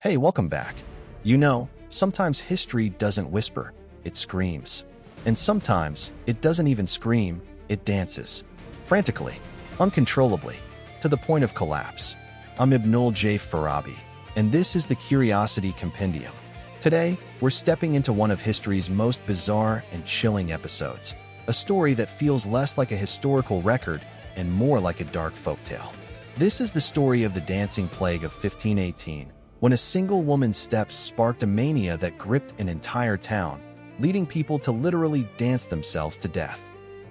Hey, welcome back. Sometimes history doesn't whisper, it screams. And sometimes it doesn't even scream, it dances. Frantically, uncontrollably, to the point of collapse. I'm Ibnul J. Farabi, and this is the Curiosity Compendium. Today, we're stepping into one of history's most bizarre and chilling episodes. A story that feels less like a historical record and more like a dark folktale. This is the story of the dancing plague of 1518, when a single woman's steps sparked a mania that gripped an entire town, leading people to literally dance themselves to death.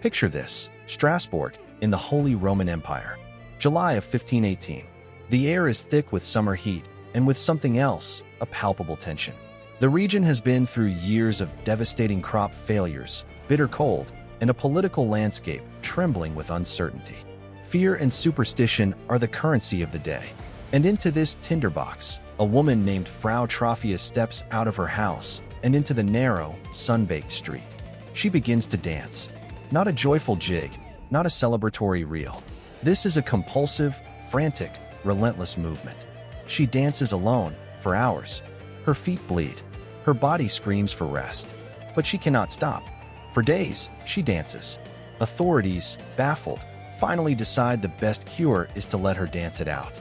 Picture this: Strasbourg, in the Holy Roman Empire. July of 1518. The air is thick with summer heat, and with something else, a palpable tension. The region has been through years of devastating crop failures, bitter cold, and a political landscape trembling with uncertainty. Fear and superstition are the currency of the day. And into this tinderbox, a woman named Frau Troffea steps out of her house and into the narrow, sun-baked street. She begins to dance. Not a joyful jig, not a celebratory reel. This is a compulsive, frantic, relentless movement. She dances alone, for hours. Her feet bleed. Her body screams for rest. But she cannot stop. For days, she dances. Authorities, baffled, finally decide the best cure is to let her dance it out.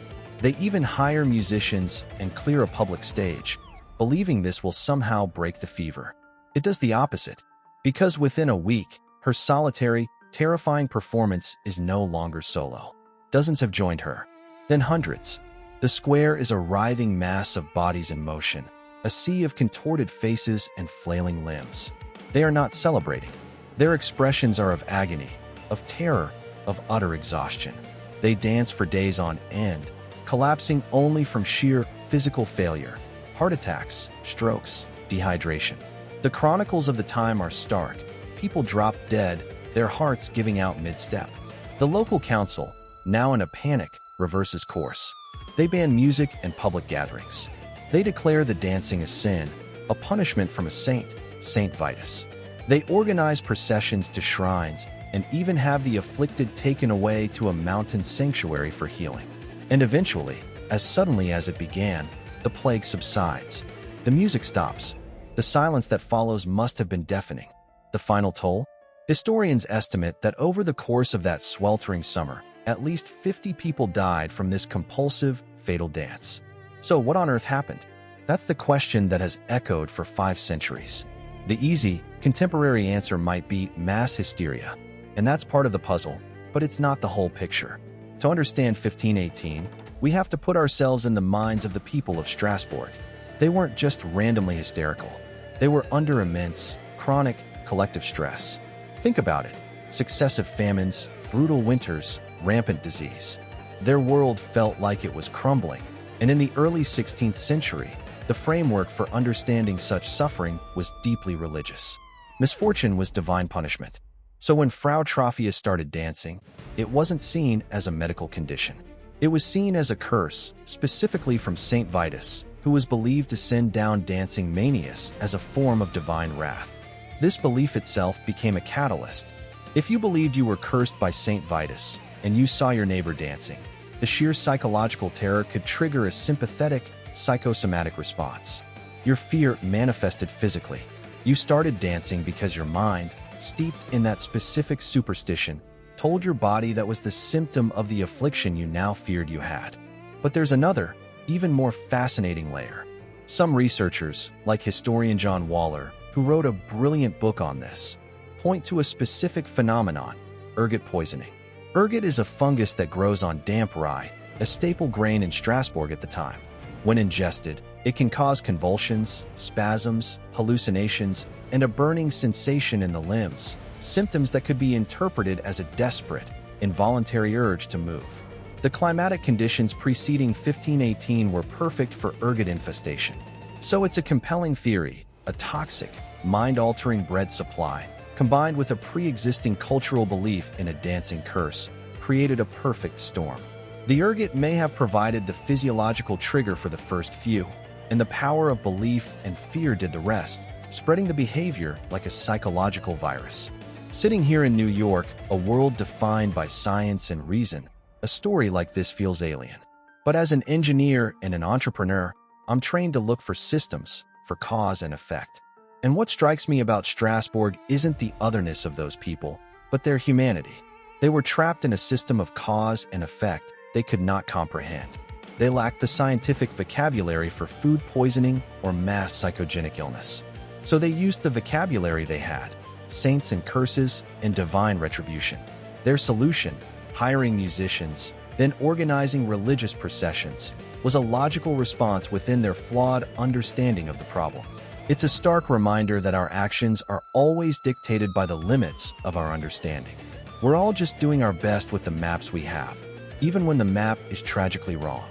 They even hire musicians and clear a public stage, believing this will somehow break the fever. It does the opposite, because within a week, her solitary, terrifying performance is no longer solo. Dozens have joined her, then hundreds. The square is a writhing mass of bodies in motion, a sea of contorted faces and flailing limbs. They are not celebrating. Their expressions are of agony, of terror, of utter exhaustion. They dance for days on end, collapsing only from sheer physical failure, heart attacks, strokes, dehydration. The chronicles of the time are stark. People drop dead, their hearts giving out mid-step. The local council, now in a panic, reverses course. They ban music and public gatherings. They declare the dancing a sin, a punishment from a saint, Saint Vitus. They organize processions to shrines and even have the afflicted taken away to a mountain sanctuary for healing. And eventually, as suddenly as it began, the plague subsides. The music stops. The silence that follows must have been deafening. The final toll? Historians estimate that over the course of that sweltering summer, at least 50 people died from this compulsive, fatal dance. So what on earth happened? That's the question that has echoed for 5 centuries. The easy, contemporary answer might be mass hysteria. And that's part of the puzzle, but it's not the whole picture. To understand 1518, we have to put ourselves in the minds of the people of Strasbourg. They weren't just randomly hysterical. They were under immense, chronic, collective stress. Think about it. Successive famines, brutal winters, rampant disease. Their world felt like it was crumbling. And in the early 16th century, the framework for understanding such suffering was deeply religious. Misfortune was divine punishment. So when Frau Troffea started dancing, it wasn't seen as a medical condition. It was seen as a curse, specifically from Saint Vitus, who was believed to send down dancing manias as a form of divine wrath. This belief itself became a catalyst. If you believed you were cursed by Saint Vitus and you saw your neighbor dancing, the sheer psychological terror could trigger a sympathetic, psychosomatic response. Your fear manifested physically. You started dancing because your mind, steeped in that specific superstition, told your body that was the symptom of the affliction you now feared you had. But there's another, even more fascinating layer. Some researchers, like historian John Waller, who wrote a brilliant book on this, point to a specific phenomenon: ergot poisoning. Ergot is a fungus that grows on damp rye, a staple grain in Strasbourg at the time. When ingested, it can cause convulsions, spasms, hallucinations, and a burning sensation in the limbs, symptoms that could be interpreted as a desperate, involuntary urge to move. The climatic conditions preceding 1518 were perfect for ergot infestation. So it's a compelling theory: a toxic, mind-altering bread supply, combined with a pre-existing cultural belief in a dancing curse, created a perfect storm. The ergot may have provided the physiological trigger for the first few, and the power of belief and fear did the rest, spreading the behavior like a psychological virus. Sitting here in New York, a world defined by science and reason, a story like this feels alien. But as an engineer and an entrepreneur, I'm trained to look for systems, for cause and effect. And what strikes me about Strasbourg isn't the otherness of those people, but their humanity. They were trapped in a system of cause and effect they could not comprehend. They lacked the scientific vocabulary for food poisoning or mass psychogenic illness. So they used the vocabulary they had: saints and curses and divine retribution. Their solution, hiring musicians, then organizing religious processions, was a logical response within their flawed understanding of the problem. It's a stark reminder that our actions are always dictated by the limits of our understanding. We're all just doing our best with the maps we have, even when the map is tragically wrong.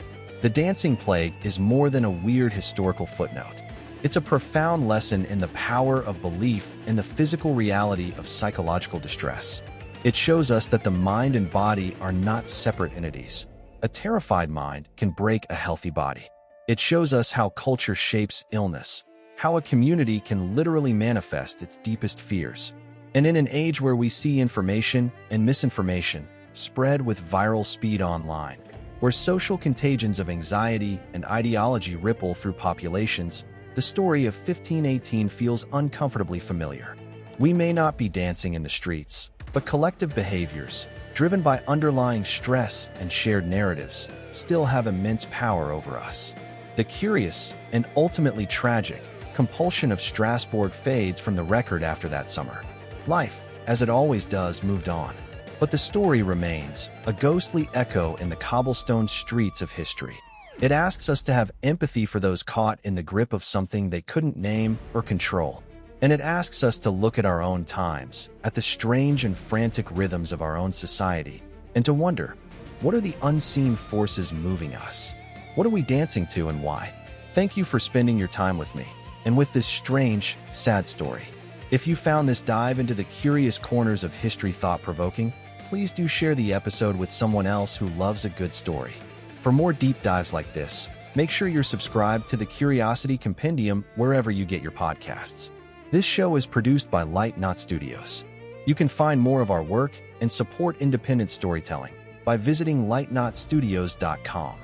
The dancing plague is more than a weird historical footnote. It's a profound lesson in the power of belief in the physical reality of psychological distress. It shows us that the mind and body are not separate entities. A terrified mind can break a healthy body. It shows us how culture shapes illness, how a community can literally manifest its deepest fears. And in an age where we see information and misinformation spread with viral speed online, where social contagions of anxiety and ideology ripple through populations, the story of 1518 feels uncomfortably familiar. We may not be dancing in the streets, but collective behaviors, driven by underlying stress and shared narratives, still have immense power over us. The curious and ultimately tragic compulsion of Strasbourg fades from the record after that summer. Life, as it always does, moved on. But the story remains, a ghostly echo in the cobblestone streets of history. It asks us to have empathy for those caught in the grip of something they couldn't name or control. And it asks us to look at our own times, at the strange and frantic rhythms of our own society, and to wonder, what are the unseen forces moving us? What are we dancing to and why? Thank you for spending your time with me, and with this strange, sad story. If you found this dive into the curious corners of history thought-provoking, please do share the episode with someone else who loves a good story. For more deep dives like this, make sure you're subscribed to the Curiosity Compendium wherever you get your podcasts. This show is produced by Light Knot Studios. You can find more of our work and support independent storytelling by visiting lightknotstudios.com.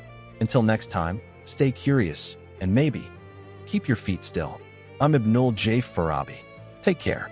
Until next time, stay curious and maybe keep your feet still. I'm Ibnul J. Farabi. Take care.